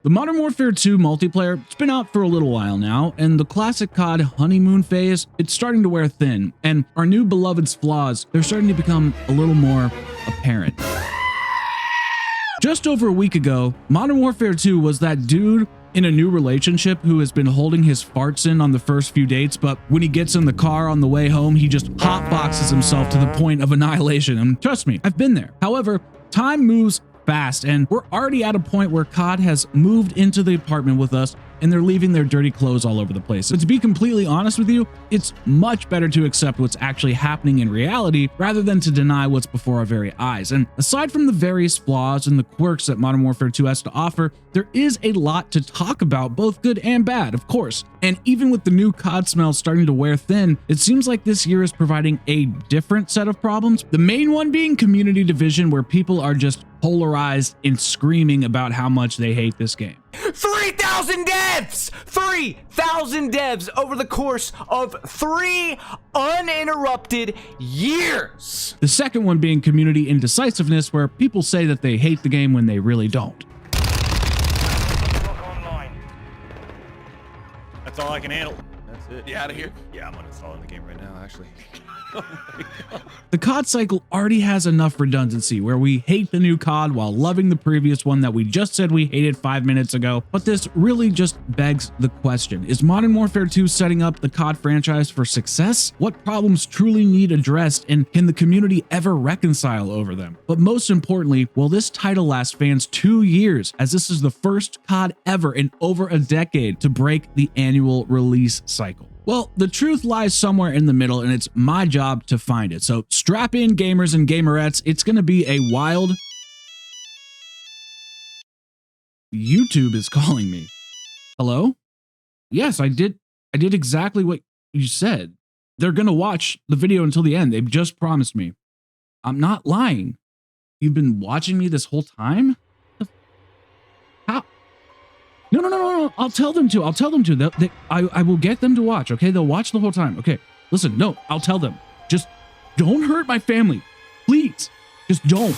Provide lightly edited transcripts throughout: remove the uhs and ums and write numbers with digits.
The Modern Warfare 2 multiplayer, it's been out for a little while now, and the classic COD honeymoon phase, it's starting to wear thin, and our new beloved's flaws, they're starting to become a little more apparent. Just over a week ago, Modern Warfare 2 was that dude in a new relationship who has been holding his farts in on the first few dates, but when he gets in the car on the way home, he just hotboxes himself to the point of annihilation. And trust me, I've been there. However, time moves fast, and we're already at a point where COD has moved into the apartment with us and they're leaving their dirty clothes all over the place. But to be completely honest with you, it's much better to accept what's actually happening in reality rather than to deny what's before our very eyes. And aside from the various flaws and the quirks that Modern Warfare 2 has to offer, there is a lot to talk about, both good and bad, of course. And even with the new COD smell starting to wear thin, it seems like this year is providing a different set of problems. The main one being community division, where people are just polarized and screaming about how much they hate this game. 3,000 devs! 3,000 devs over the course of 3 uninterrupted years! The second one being community indecisiveness, where people say that they hate the game when they really don't. That's all I can handle. That's it. You out of here? Yeah, I'm uninstalling the game right now, actually. Oh my God. The COD cycle already has enough redundancy where we hate the new COD while loving the previous one that we just said we hated 5 minutes ago. But this really just begs the question: is Modern Warfare 2 setting up the COD franchise for success? What problems truly need addressed, and can the community ever reconcile over them? But most importantly, will this title last fans 2 years, as this is the first COD ever in over a decade to break the annual release cycle? Well, the truth lies somewhere in the middle, and it's my job to find it. So strap in, gamers and gamerettes. It's going to be a wild... YouTube is calling me. Hello? Yes, I did exactly what you said. They're going to watch the video until the end. They've just promised me. I'm not lying. You've been watching me this whole time? How? No. I'll tell them to. I will get them to watch, okay? They'll watch the whole time. Okay, listen, no, I'll tell them. Just don't hurt my family. Please. Just don't.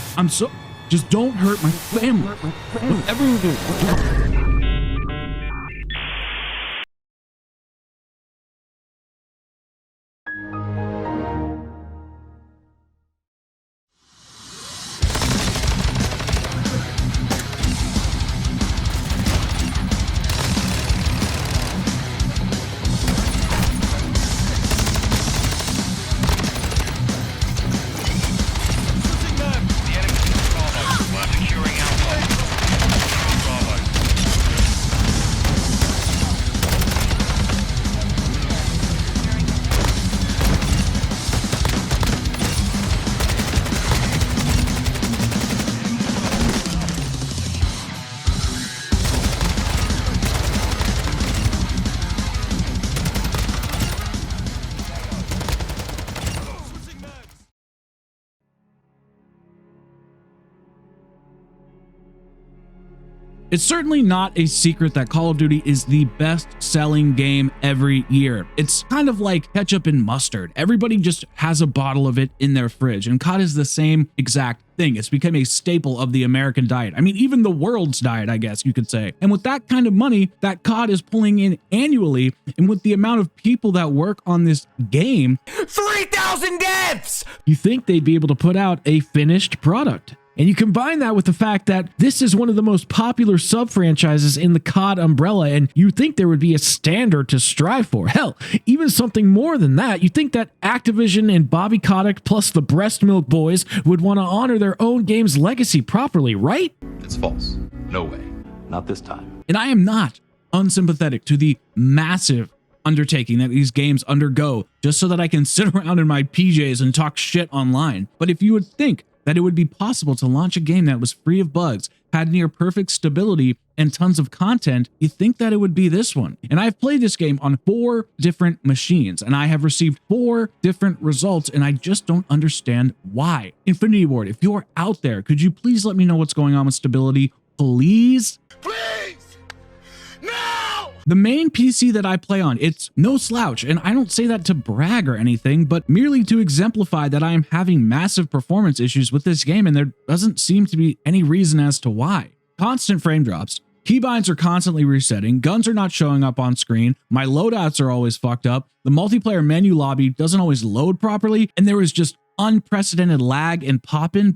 Just don't hurt my family. Whatever you do. It's certainly not a secret that Call of Duty is the best-selling game every year. It's kind of like ketchup and mustard. Everybody just has a bottle of it in their fridge, and COD is the same exact thing. It's become a staple of the American diet. I mean, even the world's diet, I guess you could say. And with that kind of money that COD is pulling in annually, and with the amount of people that work on this game, 3,000 devs! You think they'd be able to put out a finished product. And you combine that with the fact that this is one of the most popular sub-franchises in the COD umbrella, and you think there would be a standard to strive for. Hell, even something more than that. You think that Activision and Bobby Kotick plus the Breast Milk Boys would want to honor their own game's legacy properly, right? It's false. No way. Not this time. And I am not unsympathetic to the massive undertaking that these games undergo just so that I can sit around in my PJs and talk shit online. But if you would think that it would be possible to launch a game that was free of bugs, had near perfect stability, and tons of content, you think that it would be this one. And I've played this game on 4 different machines, and I have received 4 different results, and I just don't understand why. Infinity Ward, if you're out there, could you please let me know what's going on with stability? Please? Please! No! The main PC that I play on, it's no slouch, and I don't say that to brag or anything, but merely to exemplify that I am having massive performance issues with this game, and there doesn't seem to be any reason as to why. Constant frame drops, Keybinds are constantly resetting, guns are not showing up on screen, my loadouts are always fucked up, the multiplayer menu lobby doesn't always load properly, and there is just unprecedented lag and pop-in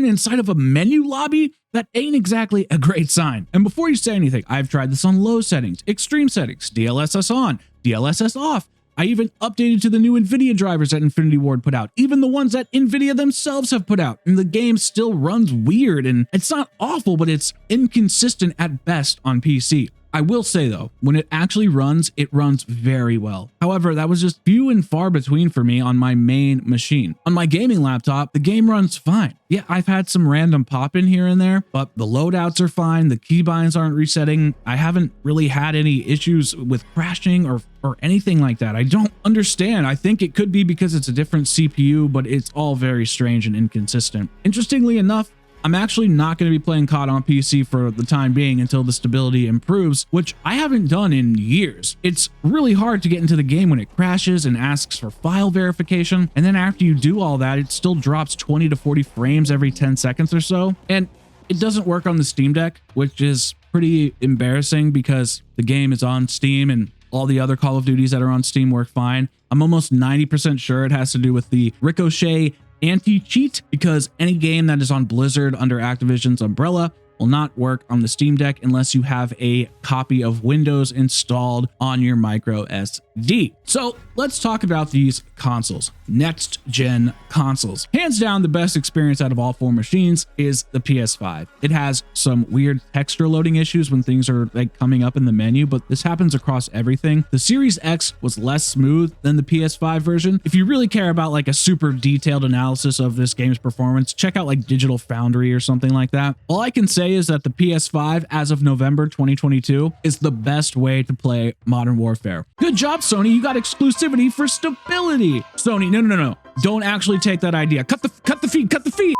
inside of a menu lobby. That ain't exactly a great sign. And before you say anything, I've tried this on low settings, extreme settings, DLSS on, DLSS off. I even updated to the new NVIDIA drivers that Infinity Ward put out, even the ones that NVIDIA themselves have put out, and the game still runs weird, and it's not awful, but it's inconsistent at best on PC. I will say though, when it actually runs, it runs very well. However, that was just few and far between for me on my main machine. On my gaming laptop, the game runs fine. Yeah, I've had some random pop in here and there, but the loadouts are fine. The keybinds aren't resetting. I haven't really had any issues with crashing or anything like that. I don't understand. I think it could be because it's a different CPU, but it's all very strange and inconsistent. Interestingly enough, I'm actually not going to be playing COD on PC for the time being until the stability improves, which I haven't done in years. It's really hard to get into the game when it crashes and asks for file verification, and then after you do all that, it still drops 20 to 40 frames every 10 seconds or so, and it doesn't work on the Steam Deck, which is pretty embarrassing because the game is on Steam and all the other Call of Duties that are on Steam work fine. I'm almost 90% sure it has to do with the Ricochet anti-cheat, because any game that is on Blizzard under Activision's umbrella will not work on the Steam Deck unless you have a copy of Windows installed on your micro SD. So let's talk about these consoles, next gen consoles. Hands down, the best experience out of all four machines is the PS5. It has some weird texture loading issues when things are like coming up in the menu, but this happens across everything. The Series X was less smooth than the PS5 version. If you really care about like a super detailed analysis of this game's performance, check out like Digital Foundry or something like that. All I can say is that the PS5 as of November 2022 is the best way to play Modern Warfare. Good job, Sony. You got exclusivity for stability. Sony, no. Don't actually take that idea. Cut the feed.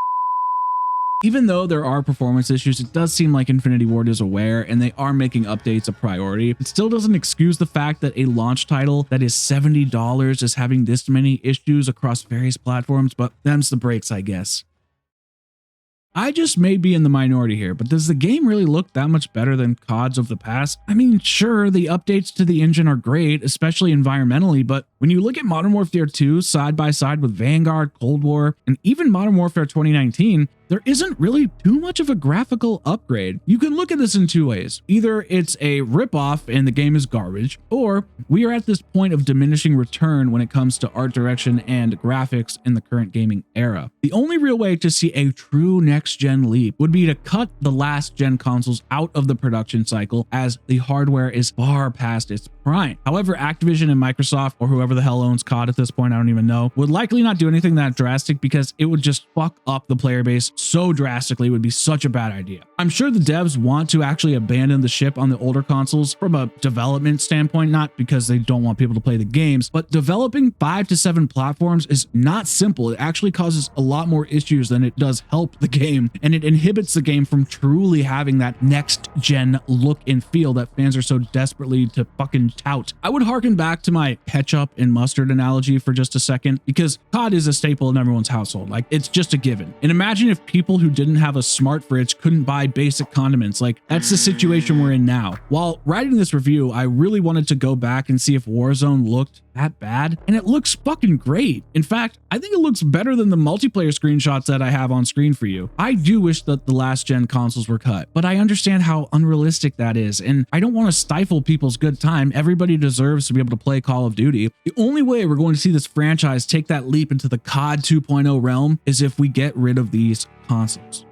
Even though there are performance issues, it does seem like Infinity Ward is aware and they are making updates a priority. It still doesn't excuse the fact that a launch title that is $70 is having this many issues across various platforms, but them's the breaks, I guess. I just may be in the minority here, but does the game really look that much better than CODs of the past? I mean, sure, the updates to the engine are great, especially environmentally, but when you look at Modern Warfare 2 side by side with Vanguard, Cold War, and even Modern Warfare 2019, there isn't really too much of a graphical upgrade. You can look at this in two ways. Either it's a ripoff and the game is garbage, or we are at this point of diminishing return when it comes to art direction and graphics in the current gaming era. The only real way to see a true next-gen leap would be to cut the last-gen consoles out of the production cycle, as the hardware is far past its prime. However, Activision and Microsoft, or whoever the hell owns COD at this point, I don't even know, would likely not do anything that drastic because it would just fuck up the player base so drastically. It would be such a bad idea. I'm sure the devs want to actually abandon the ship on the older consoles from a development standpoint, not because they don't want people to play the games, but developing 5 to 7 platforms is not simple. It actually causes a lot more issues than it does help the game, and it inhibits the game from truly having that next gen look and feel that fans are so desperately to fucking tout. I would harken back to my ketchup and mustard analogy for just a second, because COD is a staple in everyone's household. Like, it's just a given. And imagine if people who didn't have a smart fridge couldn't buy basic condiments. Like, that's the situation we're in now. While writing this review, I really wanted to go back and see if Warzone looked that bad, and it looks fucking great. In fact, I think it looks better than the multiplayer screenshots that I have on screen for you. I do wish that the last gen consoles were cut, but I understand how unrealistic that is, and I don't want to stifle people's good time. Everybody deserves to be able to play Call of Duty. The only way we're going to see this franchise take that leap into the COD 2.0 realm is if we get rid of these consoles.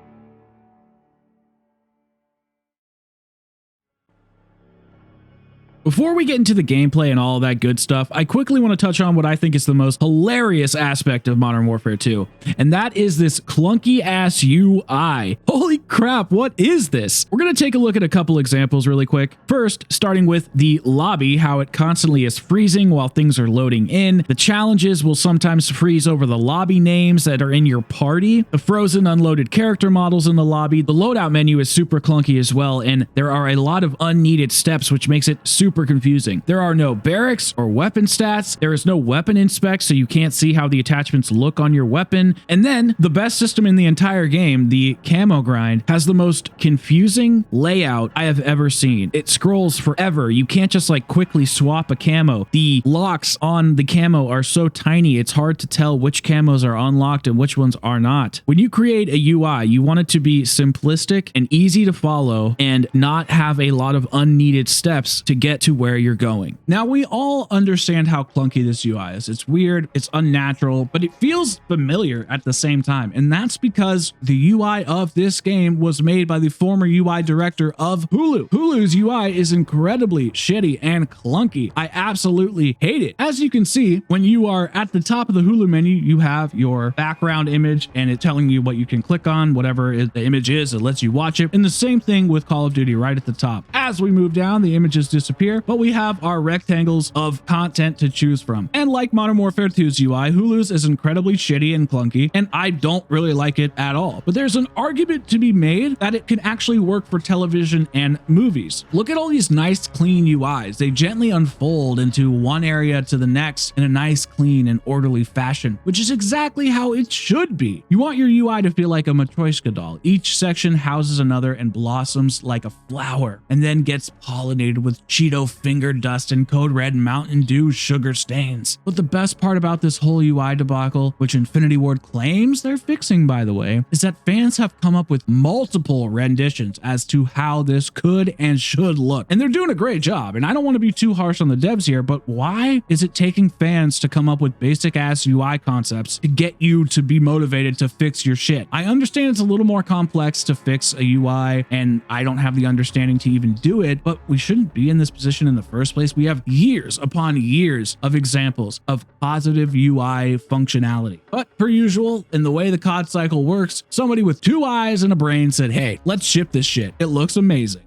Before we get into the gameplay and all that good stuff, I quickly want to touch on what I think is the most hilarious aspect of Modern Warfare 2, and that is this clunky ass UI. Holy crap, what is this? We're going to take a look at a couple examples really quick. First, starting with the lobby, how it constantly is freezing while things are loading in. The challenges will sometimes freeze over the lobby names that are in your party. The frozen unloaded character models in the lobby. The loadout menu is super clunky as well, and there are a lot of unneeded steps, which makes it super super confusing. There are no barracks or weapon stats. There is no weapon inspect, so you can't see how the attachments look on your weapon. And then the best system in the entire game, the camo grind, has the most confusing layout I have ever seen. It scrolls forever. You can't just like quickly swap a camo. The locks on the camo are so tiny, it's hard to tell which camos are unlocked and which ones are not. When you create a UI, you want it to be simplistic and easy to follow and not have a lot of unneeded steps to get to where you're going. Now, we all understand how clunky this UI is. It's weird, it's unnatural, but it feels familiar at the same time. And that's because the UI of this game was made by the former UI director of Hulu. Hulu's UI is incredibly shitty and clunky. I absolutely hate it. As you can see, when you are at the top of the Hulu menu, you have your background image and it's telling you what you can click on, whatever the image is, it lets you watch it. And the same thing with Call of Duty right at the top. As we move down, the images disappear, but we have our rectangles of content to choose from. And like Modern Warfare 2's UI, Hulu's is incredibly shitty and clunky, and I don't really like it at all. But there's an argument to be made that it can actually work for television and movies. Look at all these nice, clean UIs. They gently unfold into one area to the next in a nice, clean, and orderly fashion, which is exactly how it should be. You want your UI to feel like a Matryoshka doll. Each section houses another and blossoms like a flower, and then gets pollinated with Cheeto finger dust and Code Red Mountain Dew sugar stains. But the best part about this whole UI debacle, which Infinity Ward claims they're fixing, by the way, is that fans have come up with multiple renditions as to how this could and should look. And they're doing a great job. And I don't want to be too harsh on the devs here, but why is it taking fans to come up with basic ass UI concepts to get you to be motivated to fix your shit? I understand it's a little more complex to fix a UI, and I don't have the understanding to even do it, but we shouldn't be in this position in the first place. We have years upon years of examples of positive UI functionality. But per usual, in the way the COD cycle works, somebody with two eyes and a brain said, hey, let's ship this shit. It looks amazing.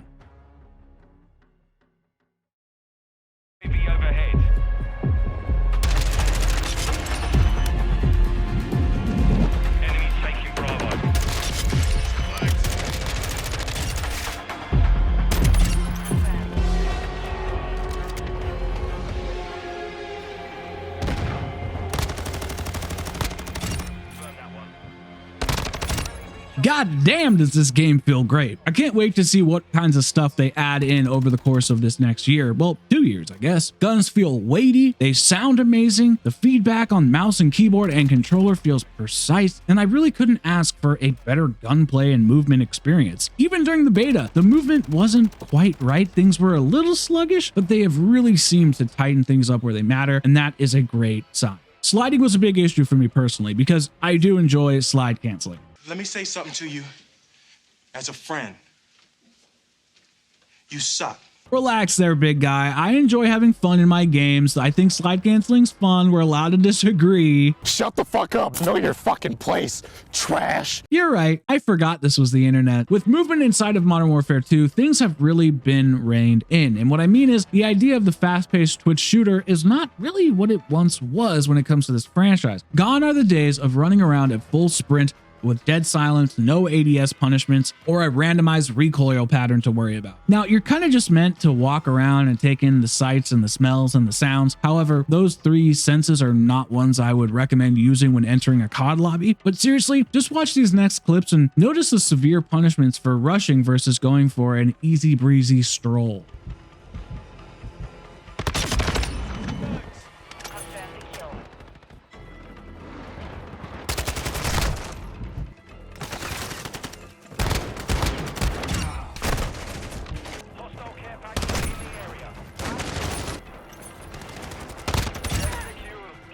God damn, does this game feel great. I can't wait to see what kinds of stuff they add in over the course of this next year. Well, 2 years, I guess. Guns feel weighty, they sound amazing, the feedback on mouse and keyboard and controller feels precise, and I really couldn't ask for a better gunplay and movement experience. Even during the beta, the movement wasn't quite right. Things were a little sluggish, but they have really seemed to tighten things up where they matter, and that is a great sign. Sliding was a big issue for me personally because I do enjoy slide canceling. Let me say something to you as a friend. You suck. Relax there, big guy. I enjoy having fun in my games. I think slide canceling's fun. We're allowed to disagree. Shut the fuck up. Know your fucking place, trash. You're right. I forgot this was the internet. With movement inside of Modern Warfare 2, things have really been reined in. And what I mean is the idea of the fast-paced Twitch shooter is not really what it once was when it comes to this franchise. Gone are the days of running around at full sprint with dead silence, no ADS punishments, or a randomized recoil pattern to worry about. Now, you're kind of just meant to walk around and take in the sights and the smells and the sounds. However, those three senses are not ones I would recommend using when entering a COD lobby. But seriously, just watch these next clips and notice the severe punishments for rushing versus going for an easy breezy stroll.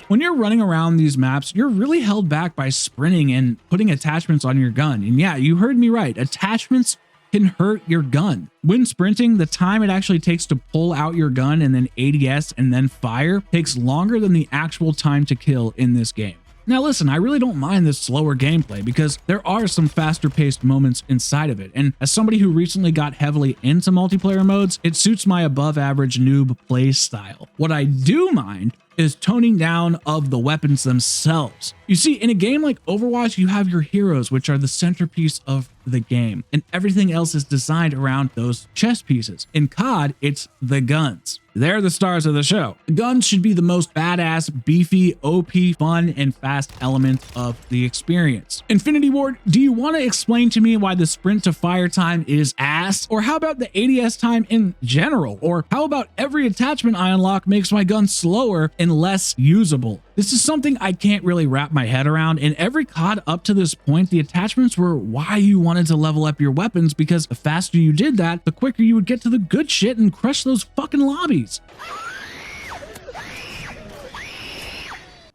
When you're running around these maps, you're really held back by sprinting and putting attachments on your gun. And yeah, you heard me right. Attachments can hurt your gun. When sprinting, the time it actually takes to pull out your gun and then ADS and then fire takes longer than the actual time to kill in this game. Now listen, I really don't mind this slower gameplay because there are some faster paced moments inside of it. And as somebody who recently got heavily into multiplayer modes, it suits my above average noob play style. What I do mind is toning down of the weapons themselves. You see, in a game like Overwatch, you have your heroes, which are the centerpiece of the game, and everything else is designed around those chess pieces. In COD, it's the guns. they're the stars of the show. The guns should be the most badass, beefy, OP, fun, and fast element of the experience. Infinity Ward, do you want to explain to me why the sprint to fire time is ass? Or how about the ADS time in general? Or how about every attachment I unlock makes my gun slower and less usable? This is something I can't really wrap my head around. In every COD up to this point, the attachments were why you wanted to level up your weapons, because the faster you did that, the quicker you would get to the good shit and crush those fucking lobbies.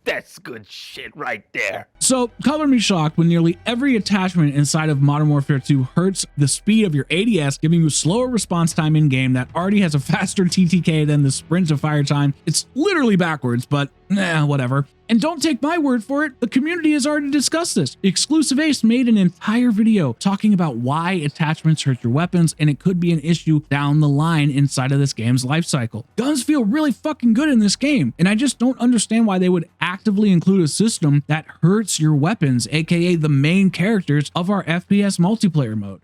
That's good shit right there. So color me shocked when nearly every attachment inside of Modern Warfare 2 hurts the speed of your ADS, giving you slower response time in game that already has a faster TTK than the sprint to fire time. It's literally backwards, but whatever. And don't take my word for it, the community has already discussed this. Exclusive Ace made an entire video talking about why attachments hurt your weapons, and it could be an issue down the line inside of this game's life cycle. Guns feel really fucking good in this game, and I just don't understand why they would actively include a system that hurts your weapons, aka the main characters of our FPS multiplayer mode.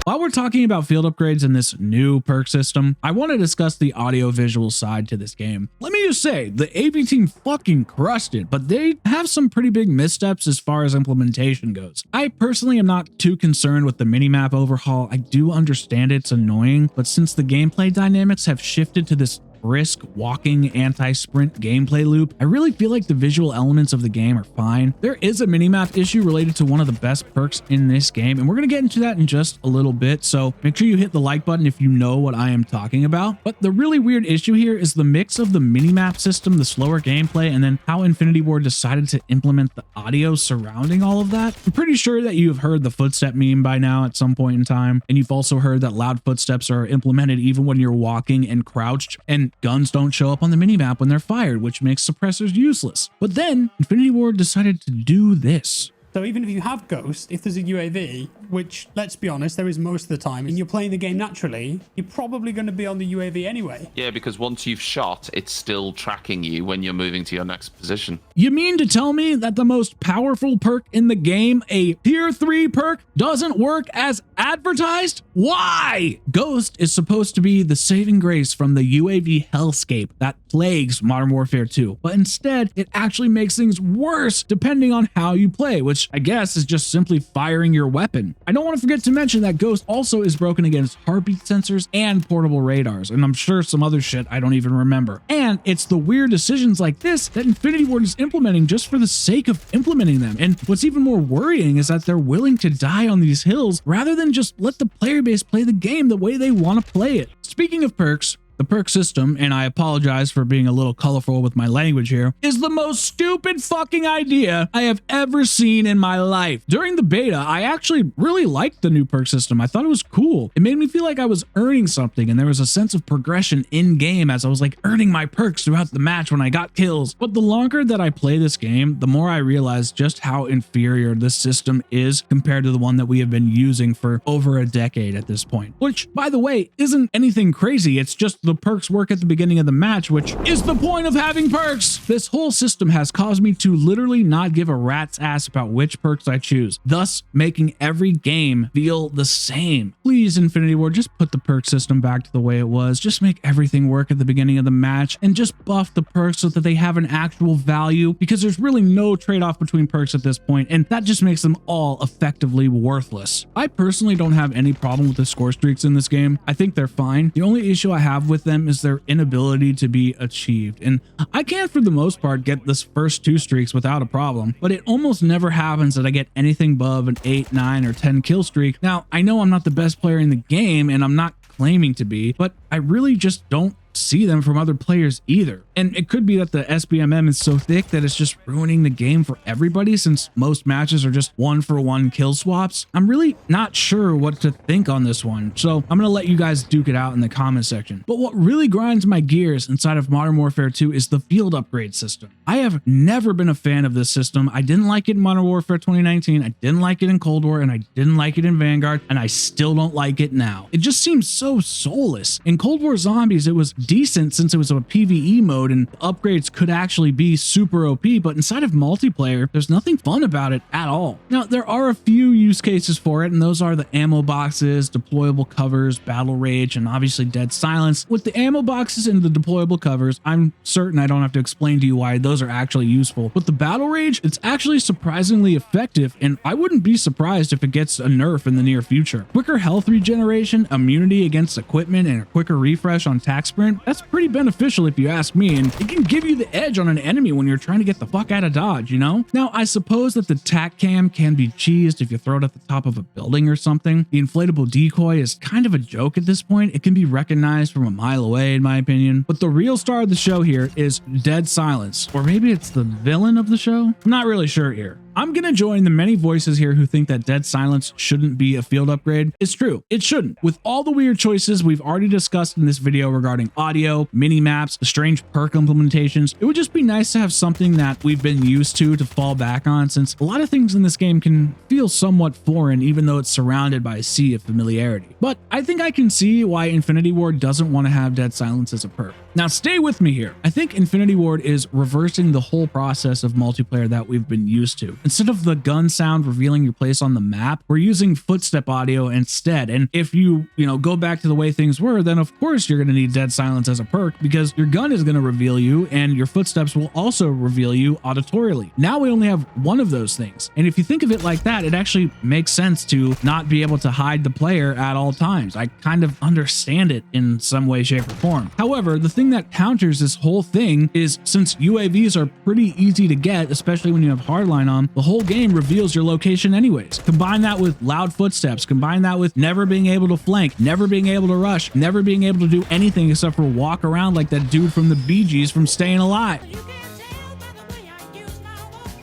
While we're talking about field upgrades in this new perk system, I want to discuss the audio-visual side to this game. Let me just say, the AV team fucking crushed it, but they have some pretty big missteps as far as implementation goes. I personally am not too concerned with the minimap overhaul. I do understand it's annoying, but since the gameplay dynamics have shifted to this brisk walking anti-sprint gameplay loop, I really feel like the visual elements of the game are fine. There is a minimap issue related to one of the best perks in this game, and we're going to get into that in just a little bit, so make sure you hit the like button if you know what I am talking about. But the really weird issue here is the mix of the minimap system, the slower gameplay, and then how Infinity Ward decided to implement the audio surrounding all of that. I'm pretty sure that you have heard the footstep meme by now at some point in time, and you've also heard that loud footsteps are implemented even when you're walking and crouched, and guns don't show up on the minimap when they're fired, which makes suppressors useless. But then Infinity Ward decided to do this. So even if you have Ghost, if there's a UAV, which, let's be honest, there is most of the time, and you're playing the game naturally, you're probably going to be on the UAV anyway. Yeah, because once you've shot, it's still tracking you when you're moving to your next position. You mean to tell me that the most powerful perk in the game, a tier 3 perk, doesn't work as advertised? Why? Ghost is supposed to be the saving grace from the UAV hellscape that plagues Modern Warfare 2, but instead it actually makes things worse depending on how you play, which I guess is just simply firing your weapon. I don't want to forget to mention that Ghost also is broken against heartbeat sensors and portable radars, and I'm sure some other shit I don't even remember. And it's the weird decisions like this that Infinity Ward is implementing just for the sake of implementing them. And what's even more worrying is that they're willing to die on these hills rather than just let the player base play the game the way they want to play it. Speaking of perks, the perk system, and I apologize for being a little colorful with my language here, is the most stupid fucking idea I have ever seen in my life. During the beta, I actually really liked the new perk system. I thought it was cool. It made me feel like I was earning something, and there was a sense of progression in game as I was like earning my perks throughout the match when I got kills. But the longer that I play this game, the more I realize just how inferior this system is compared to the one that we have been using for over a decade at this point. Which, by the way, isn't anything crazy. It's just the perks work at the beginning of the match, which is the point of having perks. This whole system has caused me to literally not give a rat's ass about which perks I choose, thus making every game feel the same. Please, Infinity Ward, just put the perk system back to the way it was. Just make everything work at the beginning of the match and just buff the perks so that they have an actual value, because there's really no trade-off between perks at this point, and that just makes them all effectively worthless. I personally don't have any problem with the score streaks in this game. I think they're fine. The only issue I have with them is their inability to be achieved, and I can for the most part get this first 2 streaks without a problem, but it almost never happens that I get anything above an 8, 9, or 10 kill streak. Now, I know I'm not the best player in the game, and I'm not claiming to be, but I really just don't see them from other players either. And it could be that the SBMM is so thick that it's just ruining the game for everybody, since most matches are just 1-for-1 kill swaps. I'm really not sure what to think on this one, so I'm gonna let you guys duke it out in the comment section. But what really grinds my gears inside of Modern Warfare 2 is the field upgrade system. I have never been a fan of this system. I didn't like it in Modern Warfare 2019, I didn't like it in Cold War, and I didn't like it in Vanguard, and I still don't like it now. It just seems so soulless. In Cold War Zombies, it was decent since it was a PvE mode and upgrades could actually be super OP, but inside of multiplayer, there's nothing fun about it at all. Now, there are a few use cases for it, and those are the ammo boxes, deployable covers, battle rage, and obviously dead silence. With the ammo boxes and the deployable covers, I'm certain I don't have to explain to you why those are actually useful. With the battle rage, it's actually surprisingly effective, and I wouldn't be surprised if it gets a nerf in the near future. Quicker health regeneration, immunity against equipment, and a quicker refresh on tac sprint, that's pretty beneficial if you ask me, and it can give you the edge on an enemy when you're trying to get the fuck out of dodge, you know? Now, I suppose that the tac cam can be cheesed if you throw it at the top of a building or something. The inflatable decoy is kind of a joke at this point. It can be recognized from a mile away, in my opinion. But the real star of the show here is dead silence, or maybe it's the villain of the show? I'm not really sure here. I'm gonna join the many voices here who think that dead silence shouldn't be a field upgrade. It's true, it shouldn't. With all the weird choices we've already discussed in this video regarding audio, mini maps, the strange perk implementations, it would just be nice to have something that we've been used to fall back on, since a lot of things in this game can feel somewhat foreign even though it's surrounded by a sea of familiarity. But I think I can see why Infinity Ward doesn't want to have dead silence as a perk. Now stay with me here. I think Infinity Ward is reversing the whole process of multiplayer that we've been used to. Instead of the gun sound revealing your place on the map, we're using footstep audio instead. And if you go back to the way things were, then of course you're going to need dead silence as a perk, because your gun is going to reveal you and your footsteps will also reveal you auditorially. Now we only have one of those things. And if you think of it like that, it actually makes sense to not be able to hide the player at all times. I kind of understand it in some way, shape, or form. However, the thing that counters this whole thing is, since UAVs are pretty easy to get, especially when you have hardline on, the whole game reveals your location anyways. Combine that with loud footsteps, combine that with never being able to flank, never being able to rush, never being able to do anything except for walk around like that dude from the Bee Gees from Staying Alive.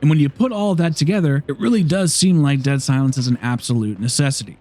And when you put all of that together, it really does seem like dead silence is an absolute necessity.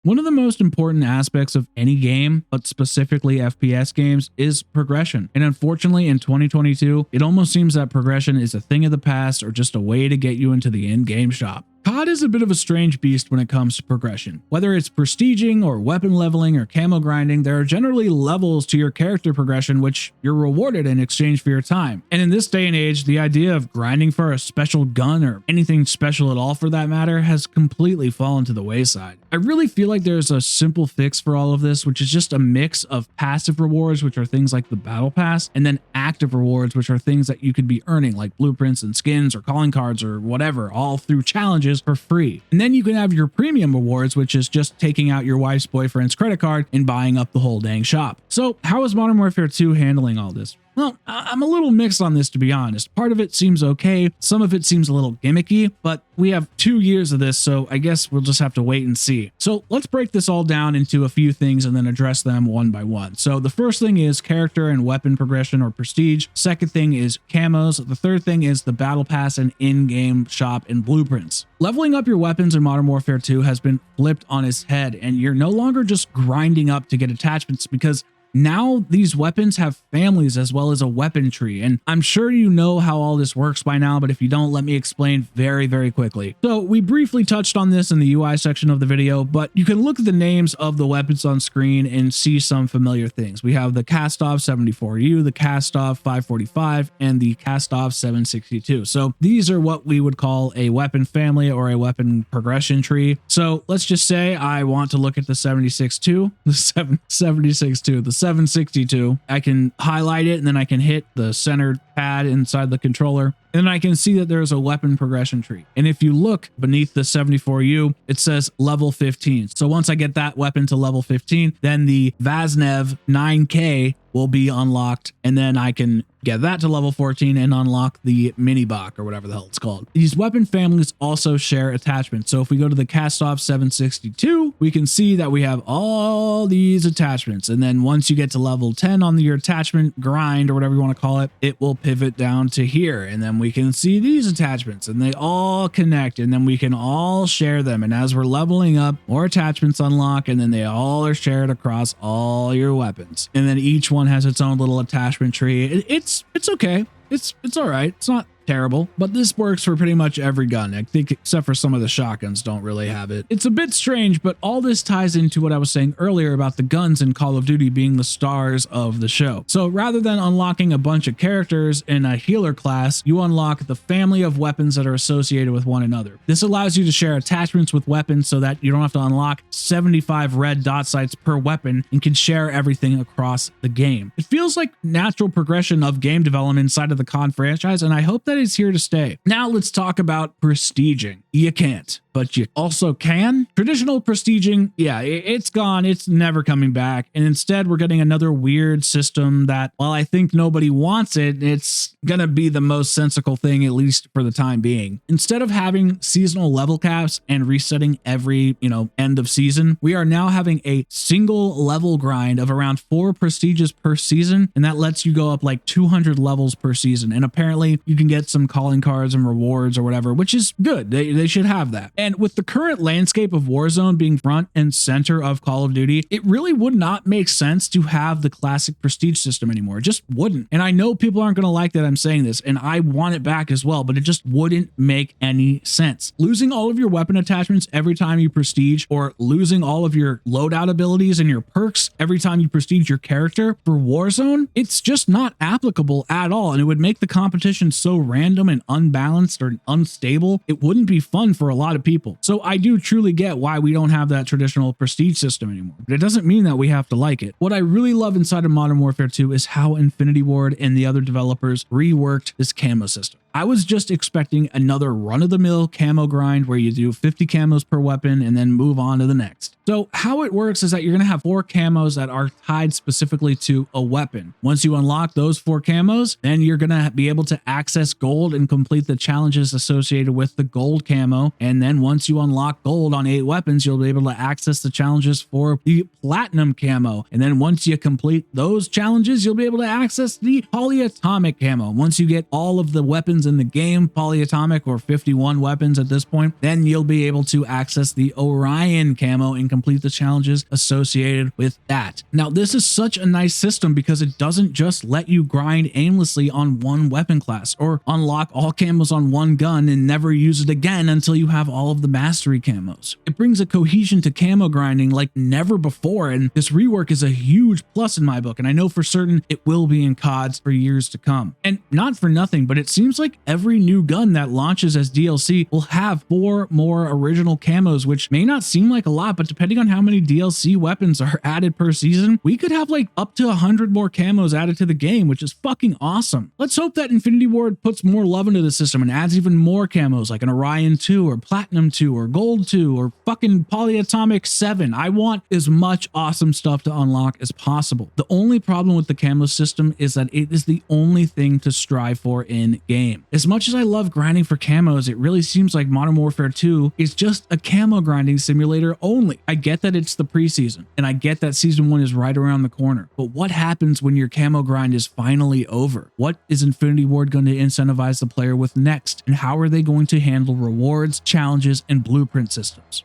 One of the most important aspects of any game, but specifically FPS games, is progression. And unfortunately, in 2022, it almost seems that progression is a thing of the past or just a way to get you into the in-game shop. COD is a bit of a strange beast when it comes to progression. Whether it's prestiging or weapon leveling or camo grinding, there are generally levels to your character progression which you're rewarded in exchange for your time. And in this day and age, the idea of grinding for a special gun or anything special at all for that matter has completely fallen to the wayside. I really feel like there's a simple fix for all of this, which is just a mix of passive rewards, which are things like the battle pass, and then active rewards, which are things that you could be earning like blueprints and skins or calling cards or whatever, all through challenges for free. And then you can have your premium rewards, which is just taking out your wife's boyfriend's credit card and buying up the whole dang shop. So how is Modern Warfare 2 handling all this? Well, I'm a little mixed on this, to be honest. Part of it seems okay, some of it seems a little gimmicky, but we have 2 years of this, so I guess we'll just have to wait and see. So let's break this all down into a few things and then address them one by one. So the first thing is character and weapon progression or prestige. Second thing is camos. The third thing is the battle pass and in-game shop and blueprints. Leveling up your weapons in Modern Warfare 2 has been flipped on its head, and you're no longer just grinding up to get attachments, because now these weapons have families as well as a weapon tree. And I'm sure you know how all this works by now, but if you don't, let me explain very, very quickly. So we briefly touched on this in the UI section of the video, but you can look at the names of the weapons on screen and see some familiar things. We have the Castov 74U, the Castov 545, and the Castov 762. So these are what we would call a weapon family or a weapon progression tree. So let's just say I want to look at the 76-2, the 762, the 762. I can highlight it and then I can hit the center pad inside the controller. And then I can see that there's a weapon progression tree. And if you look beneath the 74U, it says level 15. So once I get that weapon to level 15, then the Vaznev 9K will be unlocked. And then I can get that to level 14 and unlock the mini bach or whatever the hell it's called. These weapon families also share attachments. So if we go to the Castov 762, we can see that we have all these attachments. And then once you get to level 10 on your attachment grind or whatever you want to call it, it will pivot down to here. And then we can see these attachments and they all connect, and then we can all share them. And as we're leveling up, more attachments unlock, and then they all are shared across all your weapons. And then each one has its own little attachment tree. It's okay. It's all right. It's not terrible, but this works for pretty much every gun. I think except for some of the shotguns don't really have it. It's a bit strange, but all this ties into what I was saying earlier about the guns in Call of Duty being the stars of the show. So rather than unlocking a bunch of characters in a healer class, you unlock the family of weapons that are associated with one another. This allows you to share attachments with weapons so that you don't have to unlock 75 red dot sights per weapon and can share everything across the game. It feels like natural progression of game development inside of the COD franchise, and I hope that is here to stay. Now let's talk about prestiging. You can't, but you also can. Traditional prestiging, yeah, it's gone. It's never coming back. And instead, we're getting another weird system that, while I think nobody wants it, it's gonna be the most sensical thing, at least for the time being. Instead of having seasonal level caps and resetting every, end of season, we are now having a single level grind of around 4 prestiges per season, and that lets you go up like 200 levels per season. And apparently, you can get some calling cards and rewards or whatever, which is good. They should have that. And with the current landscape of Warzone being front and center of Call of Duty, it really would not make sense to have the classic prestige system anymore. It just wouldn't. And I know people aren't going to like that I'm saying this, and I want it back as well, but it just wouldn't make any sense. Losing all of your weapon attachments every time you prestige, or losing all of your loadout abilities and your perks every time you prestige your character for Warzone, it's just not applicable at all. And it would make the competition so random and unbalanced or unstable, it wouldn't be fun for a lot of people. So I do truly get why we don't have that traditional prestige system anymore, but it doesn't mean that we have to like it. What I really love inside of Modern Warfare 2 is how Infinity Ward and the other developers reworked this camo system. I was just expecting another run-of-the-mill camo grind where you do 50 camos per weapon and then move on to the next. So how it works is that you're going to have 4 camos that are tied specifically to a weapon. Once you unlock those 4 camos, then you're going to be able to access gold and complete the challenges associated with the gold camo. And then once you unlock gold on 8 weapons, you'll be able to access the challenges for the platinum camo. And then once you complete those challenges, you'll be able to access the polyatomic camo. Once you get all of the weapons in the game, polyatomic or 51 weapons at this point, then you'll be able to access the Orion camo and complete the challenges associated with that. Now, this is such a nice system because it doesn't just let you grind aimlessly on one weapon class or unlock all camos on one gun and never use it again until you have all of the mastery camos. It brings a cohesion to camo grinding like never before, and this rework is a huge plus in my book, and I know for certain it will be in CODs for years to come. And not for nothing, but it seems like every new gun that launches as DLC will have 4 more original camos, which may not seem like a lot, but depending on how many DLC weapons are added per season, we could have like up to 100 more camos added to the game, which is fucking awesome. Let's hope that Infinity Ward puts more love into the system and adds even more camos like an Orion 2 or Platinum 2 or Gold 2 or fucking Polyatomic 7. I want as much awesome stuff to unlock as possible. The only problem with the camo system is that it is the only thing to strive for in game. As much as I love grinding for camos, it really seems like Modern Warfare 2 is just a camo grinding simulator only. I get that it's the preseason, and I get that season 1 is right around the corner, but what happens when your camo grind is finally over? What is Infinity Ward going to incentivize the player with next, and how are they going to handle rewards, challenges, and blueprint systems?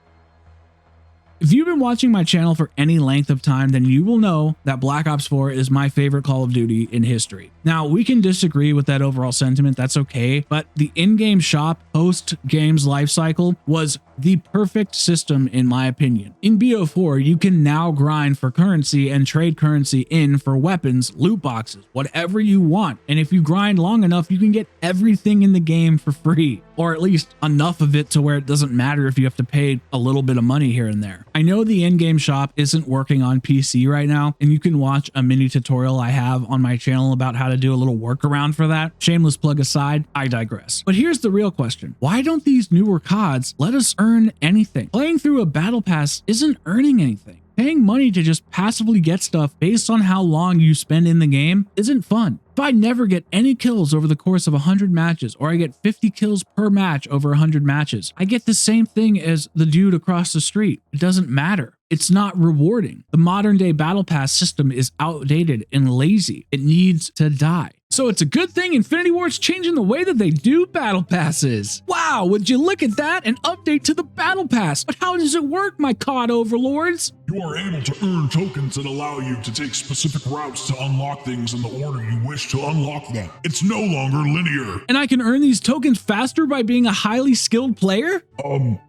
If you've been watching my channel for any length of time, then you will know that Black Ops 4 is my favorite Call of Duty in history. Now, we can disagree with that overall sentiment, that's okay, but the in-game shop post-game's lifecycle was the perfect system in my opinion. In BO4, you can now grind for currency and trade currency in for weapons, loot boxes, whatever you want. And if you grind long enough, you can get everything in the game for free, or at least enough of it to where it doesn't matter if you have to pay a little bit of money here and there. I know the in-game shop isn't working on PC right now, and you can watch a mini tutorial I have on my channel about how to do a little workaround for that. Shameless plug aside, I digress. But here's the real question. Why don't these newer CODs let us earn anything? Playing through a battle pass isn't earning anything. Paying money to just passively get stuff based on how long you spend in the game isn't fun. If I never get any kills over the course of 100 matches, or I get 50 kills per match over 100 matches, I get the same thing as the dude across the street. It doesn't matter. It's not rewarding. The modern day battle pass system is outdated and lazy. It needs to die. So it's a good thing Infinity Ward's changing the way that they do battle passes. Wow, would you look at that? An update to the battle pass. But how does it work, my COD overlords? You are able to earn tokens that allow you to take specific routes to unlock things in the order you wish to unlock them. It's no longer linear. And I can earn these tokens faster by being a highly skilled player?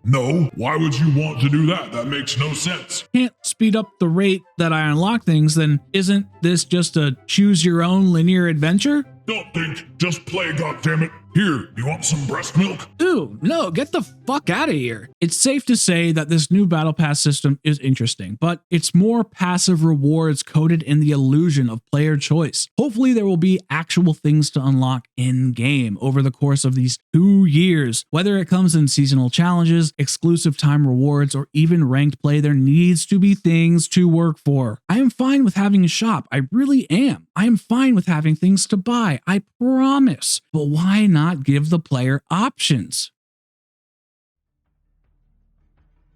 No. Why would you want to do that? That makes no sense. Can't speed up the rate that I unlock things, then isn't this just a choose your own linear adventure? Don't think, just play, goddammit. Here, you want some breast milk? Ooh, no, get the fuck out of here. It's safe to say that this new battle pass system is interesting, but it's more passive rewards coated in the illusion of player choice. Hopefully there will be actual things to unlock in game over the course of these 2 years. Whether it comes in seasonal challenges, exclusive time rewards, or even ranked play, there needs to be things to work for. I am fine with having a shop. I really am. I am fine with having things to buy. I promise. But why not give the player options?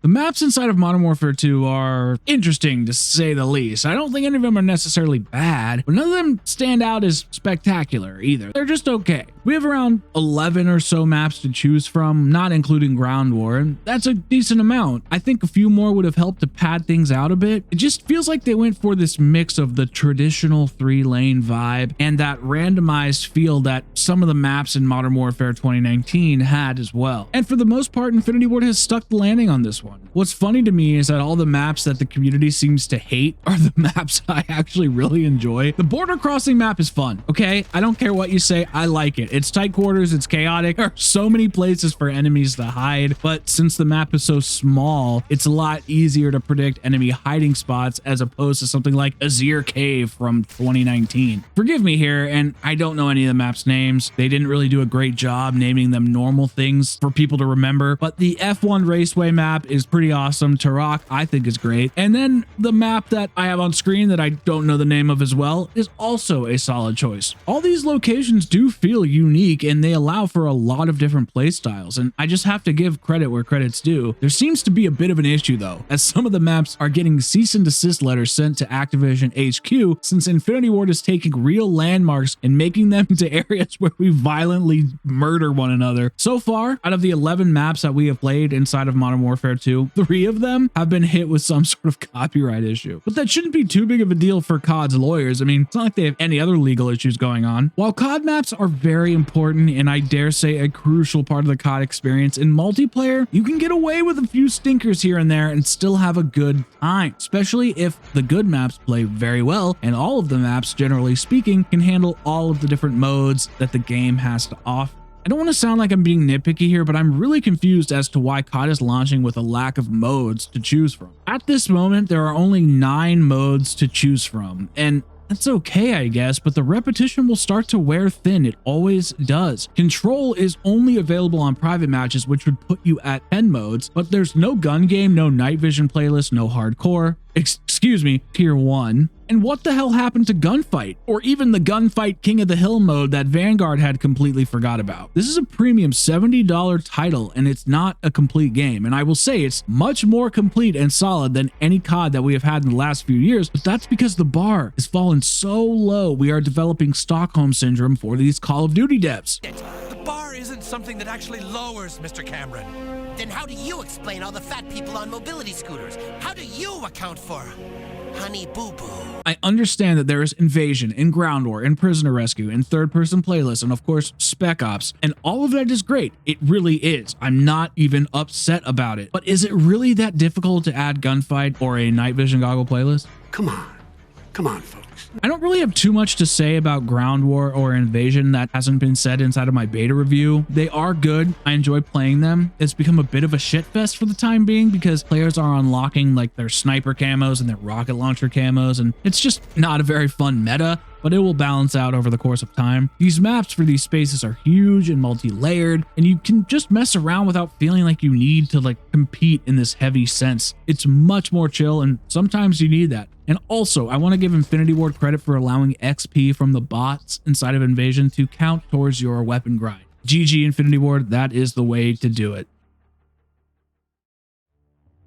The maps inside of Modern Warfare 2 are interesting to say the least. I don't think any of them are necessarily bad, but none of them stand out as spectacular either. They're just okay. We have around 11 or so maps to choose from, not including Ground War, and that's a decent amount. I think a few more would have helped to pad things out a bit. It just feels like they went for this mix of the traditional 3-lane vibe and that randomized feel that some of the maps in Modern Warfare 2019 had as well. And for the most part, Infinity Ward has stuck the landing on this one. What's funny to me is that all the maps that the community seems to hate are the maps I actually really enjoy. The border crossing map is fun, okay? I don't care what you say, I like it. It's tight quarters, it's chaotic, there are so many places for enemies to hide, but since the map is so small, it's a lot easier to predict enemy hiding spots as opposed to something like Azir Cave from 2019. Forgive me here, and I don't know any of the maps' names. They didn't really do a great job naming them normal things for people to remember, but the F1 Raceway map is pretty awesome. Turok, I think, is great. And then the map that I have on screen that I don't know the name of as well is also a solid choice. All these locations do feel unique and they allow for a lot of different play styles, and I just have to give credit where credit's due. There seems to be a bit of an issue though, as some of the maps are getting cease and desist letters sent to Activision HQ since Infinity Ward is taking real landmarks and making them into areas where we violently murder one another. So far, out of the 11 maps that we have played inside of Modern Warfare 2, 3 of them have been hit with some sort of copyright issue. But that shouldn't be too big of a deal for COD's lawyers. I mean, it's not like they have any other legal issues going on. While COD maps are very important and I dare say a crucial part of the COD experience, in multiplayer, you can get away with a few stinkers here and there and still have a good time, especially if the good maps play very well and all of the maps, generally speaking, can handle all of the different modes that the game has to offer. I don't want to sound like I'm being nitpicky here, but I'm really confused as to why COD is launching with a lack of modes to choose from. At this moment, there are only 9 modes to choose from, and that's okay, I guess, but the repetition will start to wear thin. It always does. Control is only available on private matches, which would put you at 10 modes, but there's no gun game, no night vision playlist, no hardcore. Excuse me, tier 1. And what the hell happened to Gunfight? Or even the Gunfight King of the Hill mode that Vanguard had completely forgot about. This is a premium $70 title and it's not a complete game. And I will say it's much more complete and solid than any COD that we have had in the last few years, but that's because the bar has fallen so low. We are developing Stockholm Syndrome for these Call of Duty devs. The bar isn't something that actually lowers, Mr. Cameron. Then how do you explain all the fat people on mobility scooters? How do you account for Honey Boo Boo? I understand that there is Invasion, in Ground War, in Prisoner Rescue, in third-person playlists, and of course, Spec Ops, and all of that is great. It really is. I'm not even upset about it. But is it really that difficult to add Gunfight or a night vision goggle playlist? Come on, folks. I don't really have too much to say about Ground War or Invasion that hasn't been said inside of my beta review. They are good. I enjoy playing them. It's become a bit of a shit fest for the time being because players are unlocking like their sniper camos and their rocket launcher camos, and it's just not a very fun meta, but it will balance out over the course of time. These maps for these spaces are huge and multi-layered, and you can just mess around without feeling like you need to like compete in this heavy sense. It's much more chill, and sometimes you need that. And also, I want to give Infinity Ward credit for allowing XP from the bots inside of Invasion to count towards your weapon grind. GG Infinity Ward, that is the way to do it.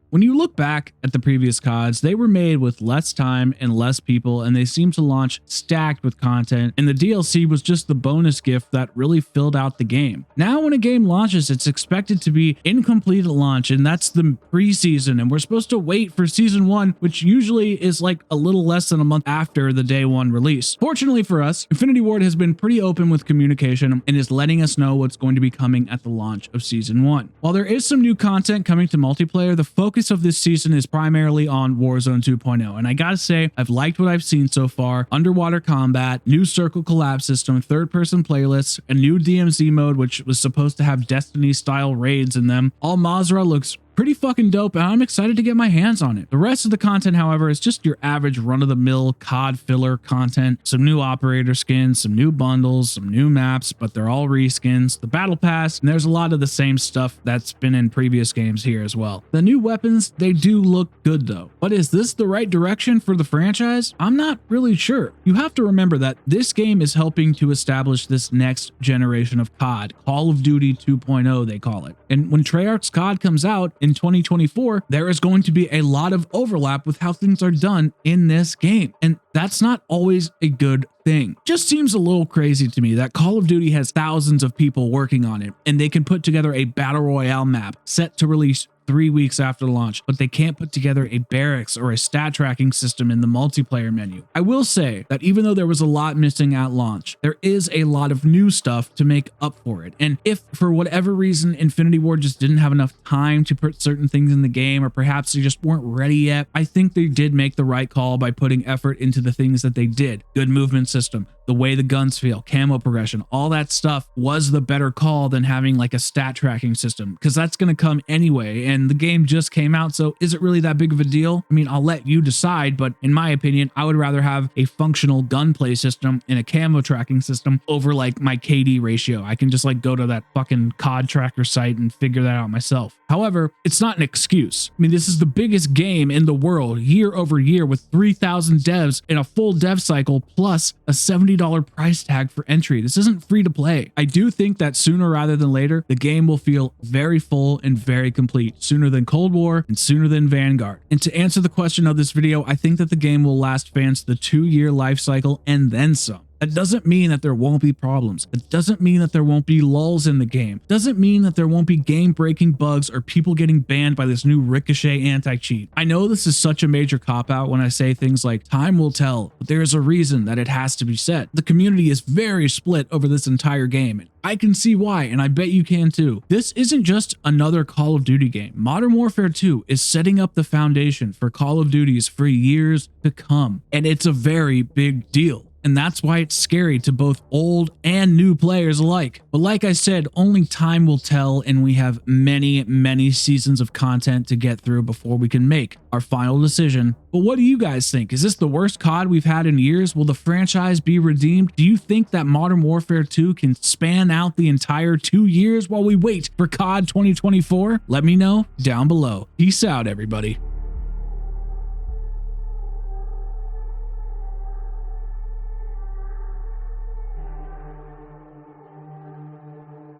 When you look back at the previous CODs, they were made with less time and less people, and they seemed to launch stacked with content, and the DLC was just the bonus gift that really filled out the game. Now when a game launches, it's expected to be incomplete at launch, and that's the preseason, and we're supposed to wait for season 1, which usually is like a little less than a month after the day 1 release. Fortunately for us, Infinity Ward has been pretty open with communication and is letting us know what's going to be coming at the launch of season 1. While there is some new content coming to multiplayer, the focus of this season is primarily on Warzone 2.0, and I gotta say, I've liked what I've seen so far. Underwater combat, new circle collab system, third-person playlists, a new DMZ mode which was supposed to have Destiny-style raids in them. All Mazrah looks pretty fucking dope, and I'm excited to get my hands on it. The rest of the content, however, is just your average run-of-the-mill COD filler content, some new operator skins, some new bundles, some new maps, but they're all reskins, the battle pass, and there's a lot of the same stuff that's been in previous games here as well. The new weapons, they do look good though. But is this the right direction for the franchise? I'm not really sure. You have to remember that this game is helping to establish this next generation of COD, Call of Duty 2.0 they call it. And when Treyarch's COD comes out in 2024, there is going to be a lot of overlap with how things are done in this game. And that's not always a good thing. Just seems a little crazy to me that Call of Duty has thousands of people working on it, and they can put together a battle royale map set to release 3 weeks after launch, but they can't put together a barracks or a stat tracking system in the multiplayer menu. I will say that even though there was a lot missing at launch, there is a lot of new stuff to make up for it. And if for whatever reason Infinity Ward just didn't have enough time to put certain things in the game, or perhaps they just weren't ready yet, I think they did make the right call by putting effort into the things that they did. Good movement system, the way the guns feel, camo progression, all that stuff was the better call than having like a stat tracking system, because that's going to come anyway. And the game just came out, so is it really that big of a deal? I mean, I'll let you decide, but in my opinion, I would rather have a functional gunplay system and a camo tracking system over like my KD ratio. I can just like go to that fucking COD tracker site and figure that out myself. However, it's not an excuse. I mean, this is the biggest game in the world year over year with 3,000 devs and a full dev cycle plus a $70 price tag for entry. This isn't free to play. I do think that sooner rather than later, the game will feel very full and very complete, sooner than Cold War and sooner than Vanguard. And to answer the question of this video, I think that the game will last fans the 2-year life cycle and then some. That doesn't mean that there won't be problems. It doesn't mean that there won't be lulls in the game. It doesn't mean that there won't be game-breaking bugs or people getting banned by this new Ricochet anti-cheat. I know this is such a major cop-out when I say things like time will tell, but there is a reason that it has to be said. The community is very split over this entire game. I can see why, and I bet you can too. This isn't just another Call of Duty game. Modern Warfare 2 is setting up the foundation for Call of Duties for years to come, and it's a very big deal. And that's why it's scary to both old and new players alike. But like I said, only time will tell, and we have many, many seasons of content to get through before we can make our final decision. But what do you guys think? Is this the worst COD we've had in years? Will the franchise be redeemed? Do you think that Modern Warfare 2 can span out the entire 2 years while we wait for COD 2024? Let me know down below. Peace out, everybody.